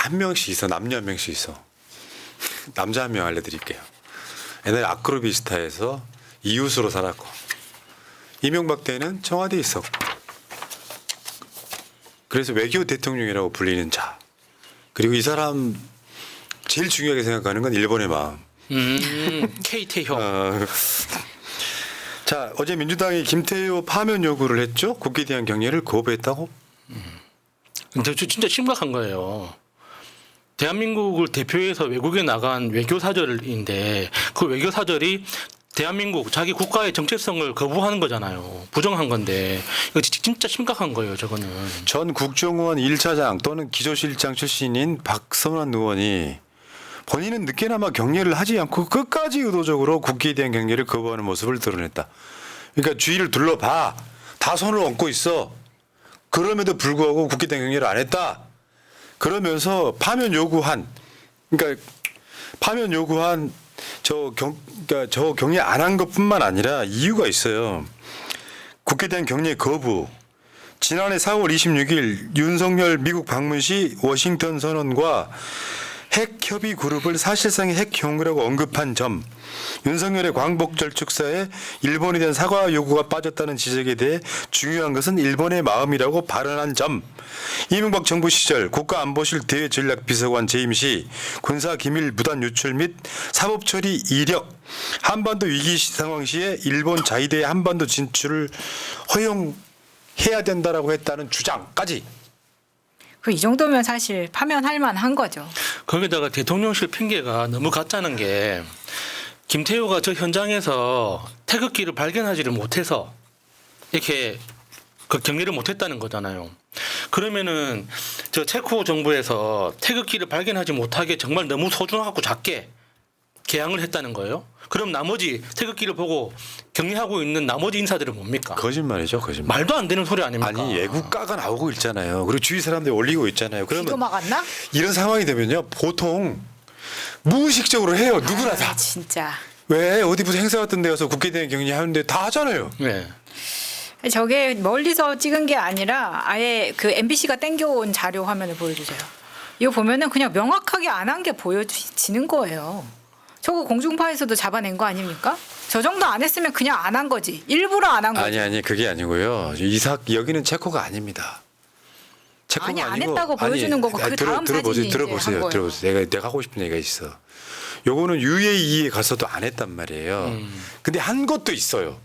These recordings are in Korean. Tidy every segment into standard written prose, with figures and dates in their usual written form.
한 명씩 있어. 남녀 한 명씩 있어. 남자 한 명 알려드릴게요. 옛날에 아크로비스타에서 이웃으로 살았고 이명박 때는 청와대에 있었고 그래서 외교 대통령이라고 불리는 자. 그리고 이 사람 제일 중요하게 생각하는 건 일본의 마음. K태형. 자, 어제 민주당이 김태효 파면 요구를 했죠. 국회에 대한 경례를 거부했다고. 근데 진짜 심각한 거예요. 대한민국을 대표해서 외국에 나간 외교사절인데 그 외교사절이 대한민국 자기 국가의 정체성을 거부하는 거잖아요. 부정한 건데 이거 진짜 심각한 거예요. 저거는. 전 국정원 1차장 또는 기조실장 출신인 박선원 의원이 본인은 늦게나마 경례를 하지 않고 끝까지 의도적으로 국회에 대한 경례를 거부하는 모습을 드러냈다. 그러니까 주위를 둘러봐. 다 손을 얹고 있어. 그럼에도 불구하고 국회에 대한 경례를 안 했다. 그러면서 파면 요구한 그러니까 저 경례 안 한 것뿐만 아니라 이유가 있어요. 국회에 대한 경례 거부. 지난해 4월 26일 윤석열 미국 방문 시 워싱턴 선언과 핵 협의 그룹을 사실상의 핵 경우라고 언급한 점, 윤석열의 광복절 축사에 일본에 대한 사과 요구가 빠졌다는 지적에 대해 중요한 것은 일본의 마음이라고 발언한 점, 이명박 정부 시절 국가안보실 대외전략비서관 재임 시 군사기밀 무단 유출 및 사법처리 이력, 한반도 위기 상황 시에 일본 자위대의 한반도 진출을 허용해야 된다라고 했다는 주장까지. 이 정도면 사실 파면할 만한 거죠. 거기다가 대통령실 핑계가 너무 가짜는 게 김태효가 저 현장에서 태극기를 발견하지를 못해서 이렇게 그 경례를 못했다는 거잖아요. 그러면은 저 체코 정부에서 태극기를 발견하지 못하게 정말 너무 소중하고 작게 개항을 했다는 거예요. 그럼 나머지 태극기를 보고 격려하고 있는 나머지 인사들은 뭡니까? 거짓말이죠, 거짓말. 말도 안 되는 소리 아닙니까? 아니 애국가가 나오고 있잖아요. 그리고 주위 사람들이 올리고 있잖아요. 귀도 그러면 막았나? 이런 상황이 되면요, 보통 무의식적으로 해요. 누구나 다. 진짜. 왜 어디 무슨 행사 같은 데 가서 국회에 대한 경례하는데 다 하잖아요. 네. 저게 멀리서 찍은 게 아니라 아예 그 MBC가 땡겨온 자료 화면을 보여주세요. 이거 보면은 그냥 명확하게 안 한 게 보여지는 거예요. 저거 공중파에서도 잡아낸 거 아닙니까? 저 정도 안 했으면 그냥 안 한 거지. 일부러 안 한 거지. 아니 그게 아니고요. 여기는 체코가 아닙니다. 체코가 아니, 안 아니고, 했다고 보여주는 거고 그 다음 사진이 이제 한 거예요. 들어보세요. 내가 하고 싶은 얘기가 있어. 요거는 UAE에 가서도 안 했단 말이에요. 근데 한 것도 있어요.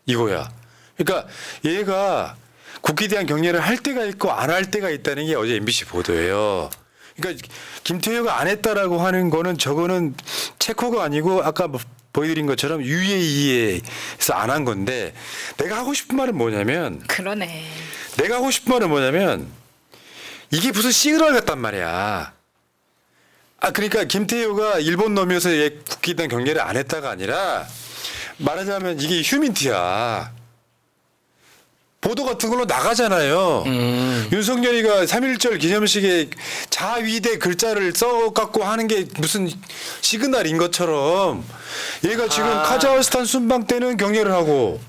이거야. 그러니까 얘가 국회에 대한 경례를 할 때가 있고 안 할 때가 있다는 게 어제 MBC 보도예요. 그러니까 김태효가 안 했다라고 하는 거는 저거는 체코가 아니고 아까 보여드린 것처럼 UAE에서 안 한 건데, 내가 하고 싶은 말은 뭐냐면, 그러네. 내가 하고 싶은 말은 뭐냐면 이게 무슨 시그널 같단 말이야. 그러니까 김태효가 일본 놈이어서 국회에 대한 경례를 안 했다가 아니라, 말하자면 이게 휴민티야. 보도 같은 걸로 나가잖아요. 윤석열이가 3.1절 기념식에 자위대 글자를 써갖고 하는 게 무슨 시그널인 것처럼 얘가 지금 카자흐스탄 순방 때는 경례를 하고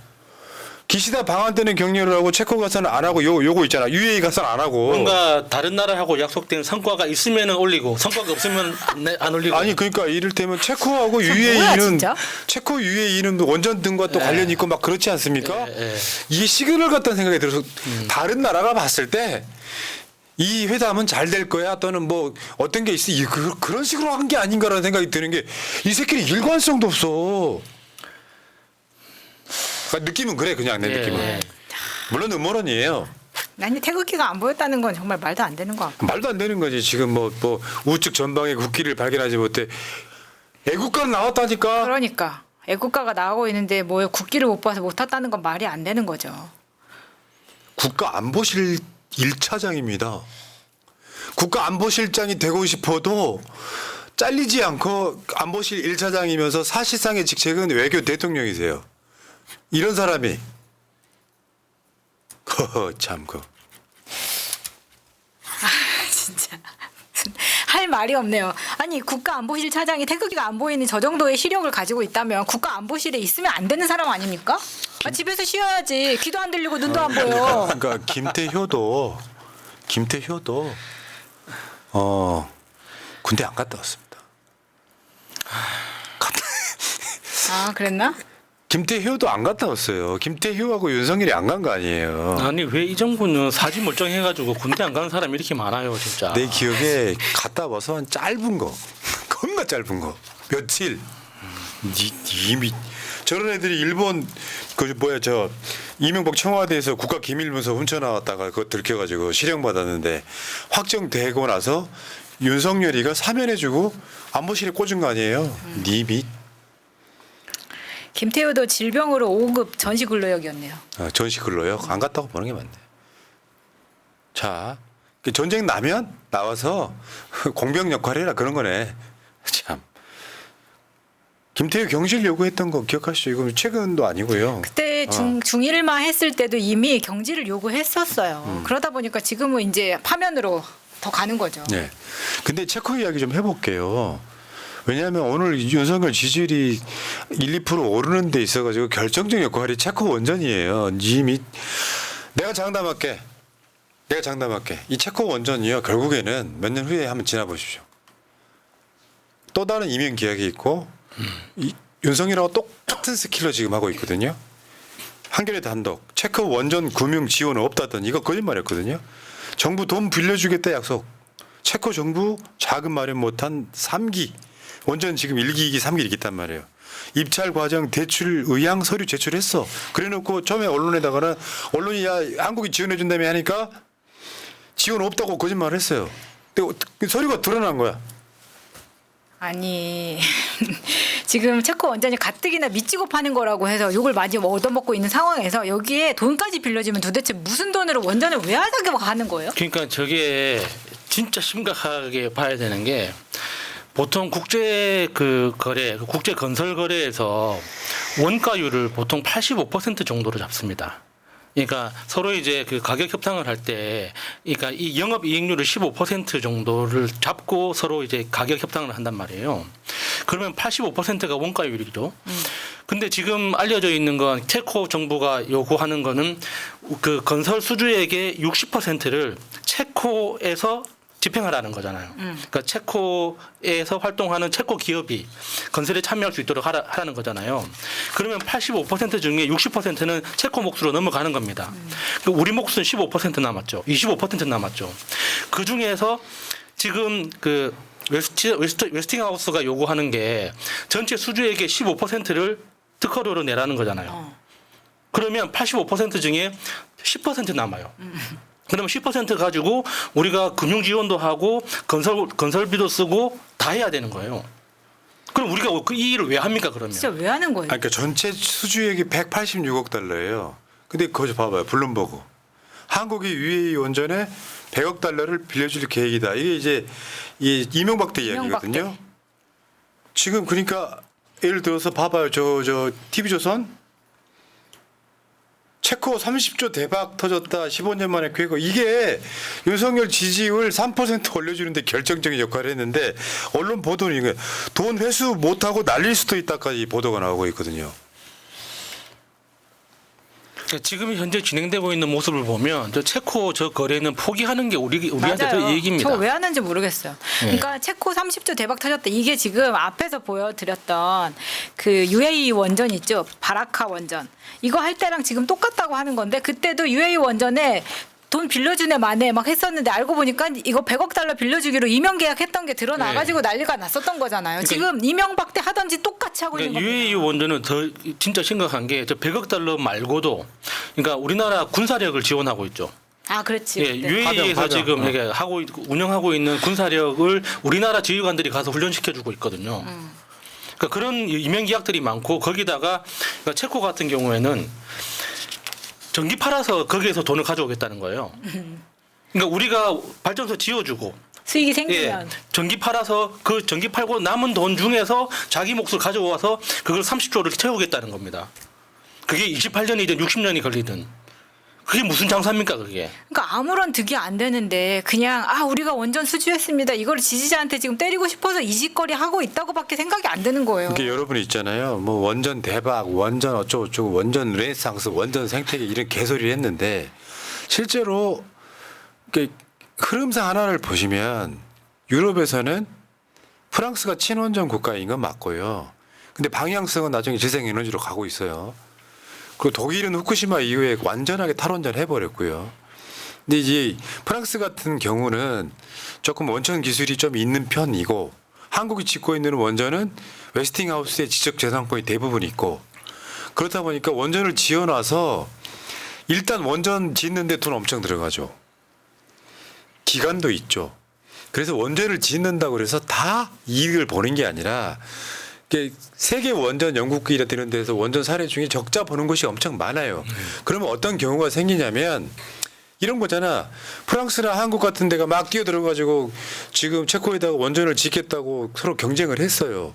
기시다 방한 때는 경례를 하고 체코 가서는 안 하고 요거 있잖아. UAE 가서는 안 하고. 뭔가 다른 나라하고 약속된 성과가 있으면은 올리고 성과가 없으면 안 올리고. 아니 그러니까 이를테면 체코하고 뭐야, UAE는 진짜? 체코 UAE는 원전 등과 또 관련 있고 막 그렇지 않습니까? 예. 이게 시그널 같다는 생각이 들어서 다른 나라가 봤을 때 이 회담은 잘 될 거야 또는 뭐 어떤 게 있어 그런 식으로 한 게 아닌가라는 생각이 드는 게, 이 새끼는 일관성도 없어. 그러니까 느낌은 그래, 그냥 내 느낌은. 물론 음모론이에요. 아니 태극기가 안 보였다는 건 정말 말도 안 되는 거 같고. 말도 안 되는 거지. 지금 뭐 우측 전방에 국기를 발견하지 못해. 애국가는 나왔다니까. 그러니까 애국가가 나오고 있는데 뭐 국기를 못 봐서 못 탔다는 건 말이 안 되는 거죠. 국가안보실 1차장입니다. 국가안보실장이 되고 싶어도 잘리지 않고 안보실 1차장이면서 사실상의 직책은 외교 대통령이세요. 이런 사람이 참 진짜 할 말이 없네요. 아니 국가안보실 차장이 태극기가 안 보이는 저 정도의 시력을 가지고 있다면 국가안보실에 있으면 안 되는 사람 아닙니까? 집에서 쉬어야지. 귀도 안 들리고 눈도 안 보여. 그러니까 김태효도 군대 안 갔다 왔습니다. 아 그랬나? 김태효도 안 갔다 왔어요. 김태효하고 윤석열이 안 간 거 아니에요. 아니 왜 이 정부는 사지 멀쩡해가지고 군대 안 가는 사람이 이렇게 많아요, 진짜. 내 기억에 갔다 와서 한 짧은 거, 겁나 짧은 거, 며칠. 이미 저런 애들이 일본 저 이명박 청와대에서 국가기밀문서 훔쳐나왔다가 그거 들켜가지고 실형 받았는데 확정되고 나서 윤석열이가 사면해주고 안보실에 꽂은 거 아니에요. 님이 김태우도 질병으로 5급 전시 근로역이었네요. 전시 근로요? 안 갔다고 보는 게 맞네. 자, 전쟁 나면 나와서 공병 역할해라 그런 거네. 참. 김태우 경질 요구했던 거 기억하시죠? 이거 최근도 아니고요. 그때 중1만 했을 때도 이미 경질을 요구했었어요. 그러다 보니까 지금은 이제 파면으로 더 가는 거죠. 네. 근데 체코 이야기 좀 해볼게요. 왜냐하면 오늘 윤석열 지지율이 1, 2% 오르는 데 있어가지고 결정적 역할이 체코 원전이에요. 이미 내가 장담할게. 이 체코 원전이요. 결국에는 몇 년 후에 한번 지나보십시오. 또 다른 이명 계약이 있고 윤석열하고 똑같은 스킬로 지금 하고 있거든요. 한겨레 단독 체코 원전 금융 지원은 없다던 이거 거짓말이었거든요. 정부 돈 빌려주겠다 약속. 체코 정부 자금 마련 못한 3기 원전 지금 1기, 2기, 3기를 있단 말이에요. 입찰 과정 대출 의향 서류 제출했어. 그래놓고 처음에 언론에다가는 언론이 야 한국이 지원해준다며 하니까 지원 없다고 거짓말을 했어요. 근데 서류가 드러난 거야. 아니 지금 체코 원전이 가뜩이나 미치고 파는 거라고 해서 욕을 많이 얻어먹고 있는 상황에서 여기에 돈까지 빌려주면 도대체 무슨 돈으로 원전을 왜 하자고 하는 거예요? 그러니까 저게 진짜 심각하게 봐야 되는 게 보통 국제 국제 건설 거래에서 원가율을 보통 85% 정도로 잡습니다. 그러니까 서로 이제 그 가격 협상을 할 때, 그러니까 이 영업 이익률을 15% 정도를 잡고 서로 이제 가격 협상을 한단 말이에요. 그러면 85%가 원가율이죠. 근데 지금 알려져 있는 건 체코 정부가 요구하는 거는 그 건설 수주액의 60%를 체코에서 집행하라는 거잖아요. 그러니까 체코에서 활동하는 체코 기업이 건설에 참여할 수 있도록 하라는 거잖아요. 그러면 85% 중에 60%는 체코 몫으로 넘어가는 겁니다. 우리 몫은 15% 남았죠. 25% 남았죠. 그 중에서 지금 그 웨스팅하우스가 요구하는 게 전체 수주액의 15%를 특허료로 내라는 거잖아요. 그러면 85% 중에 10% 남아요. 그러면 10% 가지고 우리가 금융 지원도 하고 건설비도 쓰고 다 해야 되는 거예요. 그럼 우리가 이 일을 왜 합니까 그러면? 진짜 왜 하는 거예요? 그러니까 전체 수주액이 186억 달러예요. 근데 거기 봐봐요. 블룸버그. 한국이 UAE 원전에 100억 달러를 빌려줄 계획이다. 이게 이제 이 이명박 때 이야기거든요. 지금 그러니까 예를 들어서 봐봐요. 저 TV조선 체코 30조 대박 터졌다. 15년 만에 계획. 이게 윤석열 지지율 3% 올려주는데 결정적인 역할을 했는데 언론 보도는 이게 돈 회수 못하고 날릴 수도 있다까지 보도가 나오고 있거든요. 지금 현재 진행되고 있는 모습을 보면 저 체코 저 거래는 포기하는 게 우리한테 더 이익입니다. 저 왜 하는지 모르겠어요. 그러니까 체코 30조 대박 터졌다. 이게 지금 앞에서 보여드렸던 그 UAE 원전 있죠. 바라카 원전. 이거 할 때랑 지금 똑같다고 하는 건데 그때도 UAE 원전에 돈 빌려준 애 만에 막 했었는데 알고 보니까 이거 100억 달러 빌려주기로 이명 계약했던 게 드러나가지고 난리가 났었던 거잖아요. 지금 이명박 때 하던지 똑같이 하고 있는 겁니다. UAE 원전은 더 진짜 심각한 게 저 100억 달러 말고도 그러니까 우리나라 군사력을 지원하고 있죠. 아, 그렇지. 예, UAE에서 파병. 지금 이게 운영하고 있는 군사력을 우리나라 지휘관들이 가서 훈련시켜주고 있거든요. 그러니까 그런 이명 계약들이 많고 거기다가 그러니까 체코 같은 경우에는 전기 팔아서 거기에서 돈을 가져오겠다는 거예요. 그러니까 우리가 발전소 지어주고 수익이 생기면. 전기 팔아서 그 전기 팔고 남은 돈 중에서 자기 몫을 가져와서 그걸 30조를 채우겠다는 겁니다. 그게 28년이든 60년이 걸리든. 그게 무슨 장사입니까 그게. 그러니까 아무런 득이 안 되는데 그냥 우리가 원전 수주했습니다. 이걸 지지자한테 지금 때리고 싶어서 이 짓거리 하고 있다고밖에 생각이 안 드는 거예요. 이게 여러분 있잖아요. 뭐 원전 대박, 원전 어쩌고 원전 르네상스, 원전 생태계 이런 개소리를 했는데 실제로 흐름상 하나를 보시면 유럽에서는 프랑스가 친원전 국가인 건 맞고요. 근데 방향성은 나중에 재생에너지로 가고 있어요. 그리고 독일은 후쿠시마 이후에 완전하게 탈원전 해버렸고요. 근데 이제 프랑스 같은 경우는 조금 원천 기술이 좀 있는 편이고 한국이 짓고 있는 원전은 웨스팅하우스의 지적재산권이 대부분 있고 그렇다 보니까 원전을 지어놔서 일단 원전 짓는데 돈 엄청 들어가죠. 기간도 있죠. 그래서 원전을 짓는다고 해서 다 이익을 보는 게 아니라 세계 원전 연구기 이런 데서 원전 사례 중에 적자 보는 곳이 엄청 많아요. 그러면 어떤 경우가 생기냐면 이런 거잖아. 프랑스나 한국 같은 데가 막 뛰어들어가지고 지금 체코에다가 원전을 짓겠다고 서로 경쟁을 했어요.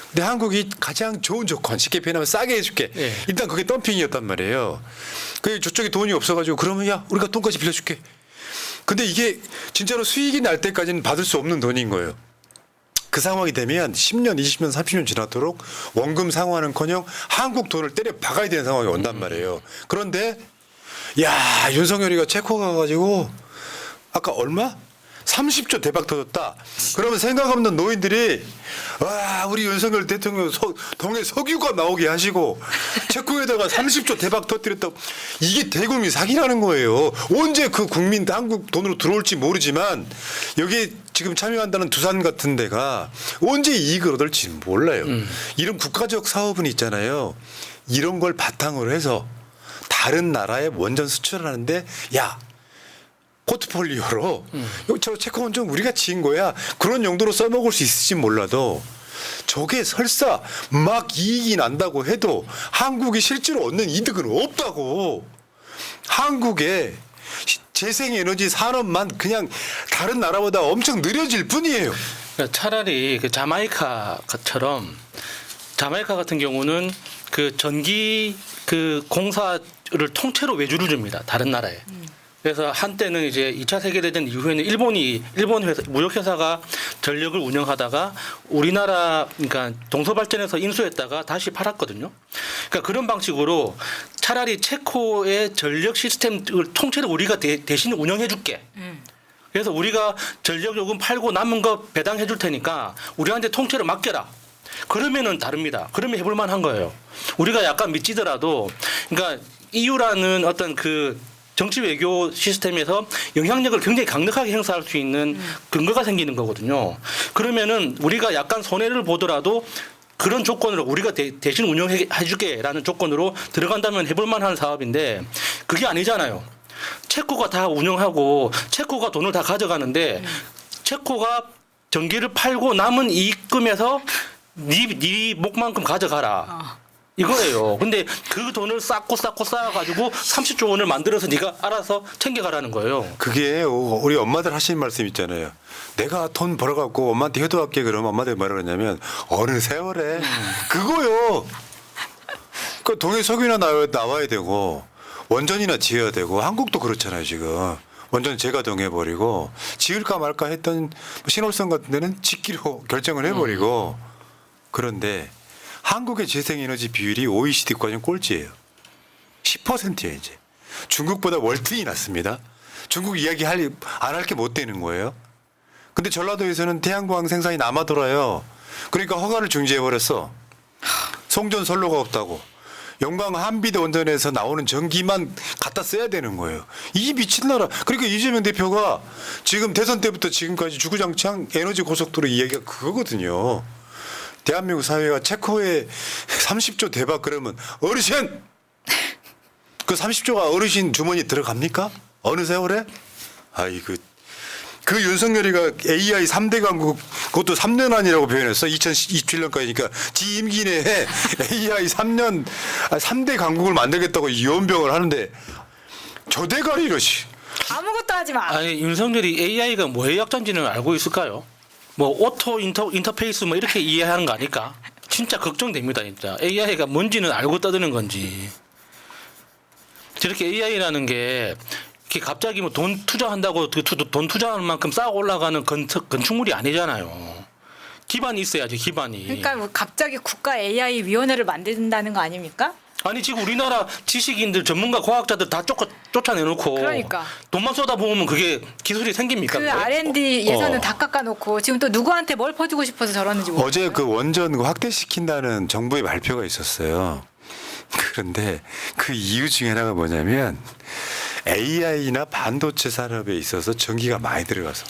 근데 한국이 가장 좋은 조건, 쉽게 표현하면 싸게 해줄게. 네. 일단 그게 덤핑이었단 말이에요. 그 저쪽에 돈이 없어가지고 그러면 야 우리가 돈까지 빌려줄게. 근데 이게 진짜로 수익이 날 때까지는 받을 수 없는 돈인 거예요. 그 상황이 되면 10년, 20년, 30년 지나도록 원금 상환은커녕 한국 돈을 때려 박아야 되는 상황이 온단 말이에요. 그런데 야 윤석열이가 체코 가가지고 아까 얼마? 30조 대박 터졌다. 그러면 생각 없는 노인들이 와 우리 윤석열 대통령 동해 석유가 나오게 하시고 체코에다가 30조 대박 터뜨렸다. 이게 대국민 사기라는 거예요. 언제 그 국민 한국 돈으로 들어올지 모르지만 여기 지금 참여한다는 두산 같은 데가 언제 이익을 얻을지 몰라요. 이런 국가적 사업은 있잖아요. 이런 걸 바탕으로 해서 다른 나라에 원전 수출하는데 야 포트폴리오로 저 체코 원전 우리가 지은 거야. 그런 용도로 써먹을 수 있을지 몰라도 저게 설사 막 이익이 난다고 해도 한국이 실제로 얻는 이득은 없다고. 한국의 재생에너지 산업만 그냥 다른 나라보다 엄청 느려질 뿐이에요. 그러니까 차라리 그 자마이카처럼 자마이카 같은 경우는 그 전기 그 공사를 통째로 외주를 줍니다. 다른 나라에. 그래서 한때는 이제 2차 세계대전 이후에는 일본 회사, 무역회사가 전력을 운영하다가 우리나라 그러니까 동서발전에서 인수했다가 다시 팔았거든요. 그러니까 그런 방식으로 차라리 체코의 전력 시스템을 통째로 우리가 대신 운영해 줄게. 그래서 우리가 전력 요금 팔고 남은 거 배당해 줄 테니까 우리한테 통째로 맡겨라. 그러면은 다릅니다. 그러면 해볼 만한 거예요. 우리가 약간 미치더라도 그러니까 EU라는 어떤 그 정치 외교 시스템에서 영향력을 굉장히 강력하게 행사할 수 있는 근거가 생기는 거거든요. 그러면은 우리가 약간 손해를 보더라도 그런 조건으로 우리가 대신 운영해 줄게라는 조건으로 들어간다면 해볼 만한 사업인데 그게 아니잖아요. 체코가 다 운영하고 체코가 돈을 다 가져가는데 체코가 전기를 팔고 남은 이익금에서 네 목만큼 가져가라. 이거예요. 근데 그 돈을 쌓고 쌓아가지고 30조 원을 만들어서 네가 알아서 챙겨가라는 거예요. 그게 우리 엄마들 하시는 말씀 있잖아요. 내가 돈 벌어갖고 엄마한테 효도할게 그러면 엄마들이 뭐라 그러냐면 어느 세월에 그거요. 그 동해 석유나 나와야 되고 원전이나 지어야 되고 한국도 그렇잖아요 지금. 원전 재가동해버리고 지을까 말까 했던 신월성 같은 데는 짓기로 결정을 해버리고 그런데 한국의 재생에너지 비율이 OECD과는 꼴찌예요. 10%예요 이제. 중국보다 월등히 낮습니다. 중국 이야기 안 할 게 못 되는 거예요. 근데 전라도에서는 태양광 생산이 남아 돌아요. 그러니까 허가를 중지해버렸어. 송전 선로가 없다고. 영광 한비대 원전에서 나오는 전기만 갖다 써야 되는 거예요. 이 미친 나라. 그러니까 이재명 대표가 지금 대선 때부터 지금까지 주구장창 에너지 고속도로 이야기가 그거거든요. 대한민국 사회가 체코에 30조 대박 그러면 어르신 그 30조가 어르신 주머니 들어갑니까? 어느 세월에? 아이고 그 윤석열이가 AI 3대 강국 그것도 3년 안이라고 표현했어. 2027년까지니까 지 임기 내에 AI 3대 강국을 만들겠다고 연병을 하는데 저 대가리 이러시. 아무것도 하지 마. 아니 윤석열이 AI가 뭐의 약자인지는 알고 있을까요? 뭐 오토 인터페이스 뭐 이렇게 이해하는 거 아닐까? 진짜 걱정됩니다. 진짜 AI가 뭔지는 알고 떠드는 건지. 저렇게 AI라는 게 이렇게 갑자기 뭐 돈 투자한다고 돈 투자하는 만큼 쌓아 올라가는 건축물이 아니잖아요. 기반이 있어야지 기반이. 그러니까 뭐 갑자기 국가 AI 위원회를 만든다는 거 아닙니까? 아니 지금 우리나라 지식인들 전문가 과학자들 다 쫓아내놓고 그러니까. 돈만 쏟아부으면 그게 기술이 생깁니까? 그 그게? R&D 예산은 다 깎아놓고 지금 또 누구한테 뭘 퍼주고 싶어서 저러는지 모르겠어요. 어제 그 원전 확대시킨다는 정부의 발표가 있었어요. 그런데 그 이유 중에 하나가 뭐냐면 AI나 반도체 산업에 있어서 전기가 많이 들어가서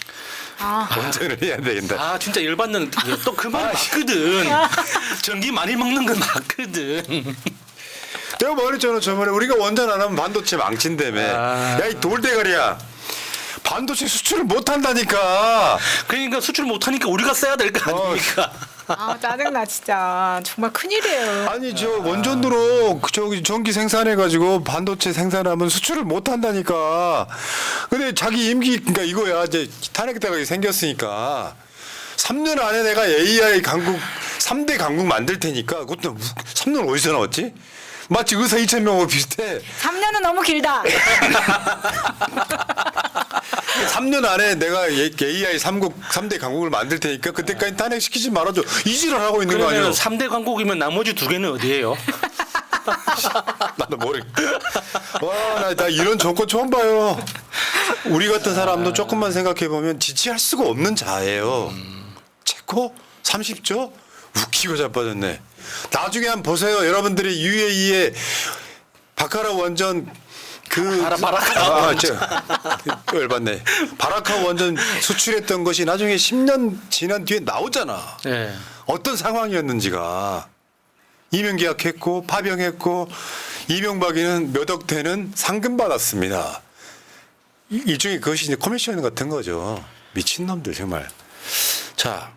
원전을 해야 된다. 아 진짜 열받는 또 그 말 맞거든. 전기 많이 먹는 건 맞거든. 내가 말했잖아 저번에 우리가 원전 안 하면 반도체 망친다며. 야 이 돌대가리야. 반도체 수출을 못 한다니까. 그러니까 수출 못하니까 우리가 써야 될 거 아닙니까? 아 짜증나 진짜 정말 큰일이에요. 아니 저 원전으로 저기 전기 생산해 가지고 반도체 생산하면 수출을 못 한다니까. 근데 자기 임기 그러니까 이거야 이제 탄핵 대각이 생겼으니까 3년 안에 내가 AI 강국 3대 강국 만들 테니까 그것도 3년 어디서 나왔지? 마치 의사 2,000명하고 비슷해. 3년은 너무 길다. 3년 안에 내가 AI 3대 강국을 만들 테니까 그때까지 탄핵시키지 말아줘. 이지랄 하고 있는 거 아니야? 그러면 3대 강국이면 나머지 2개는 어디예요? 나도 모르겠다. 와, 나 이런 정권 처음 봐요. 우리 같은 사람도 조금만 생각해 보면 지지할 수가 없는 자예요. 체코 30조 웃기고 자빠졌네. 나중에 한번 보세요. 여러분들이 UAE의 바카라 원전 바라카 열받네. 바라카 원전 수출했던 것이 나중에 10년 지난 뒤에 나오잖아. 네. 어떤 상황이었는지가. 이명 계약했고 파병했고 이명박이는 몇 억대는 상금 받았습니다. 일종의 그것이 이제 커미션 같은 거죠. 미친놈들 정말. 자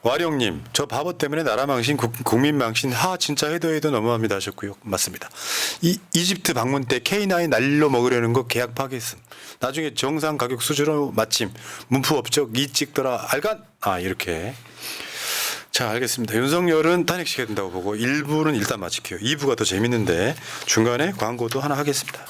와룡님 저 바보 때문에 나라 망신 국민 망신 진짜 해도 너무합니다 하셨고요. 맞습니다. 이집트 방문 때 K9 날로 먹으려는 거 계약 파기했음. 나중에 정상 가격 수준으로 마침 문프업적 이 찍더라 알간 이렇게. 자 알겠습니다. 윤석열은 탄핵시켜야 된다고 보고 1부는 일단 마칠게요. 2부가 더 재밌는데 중간에 광고도 하나 하겠습니다.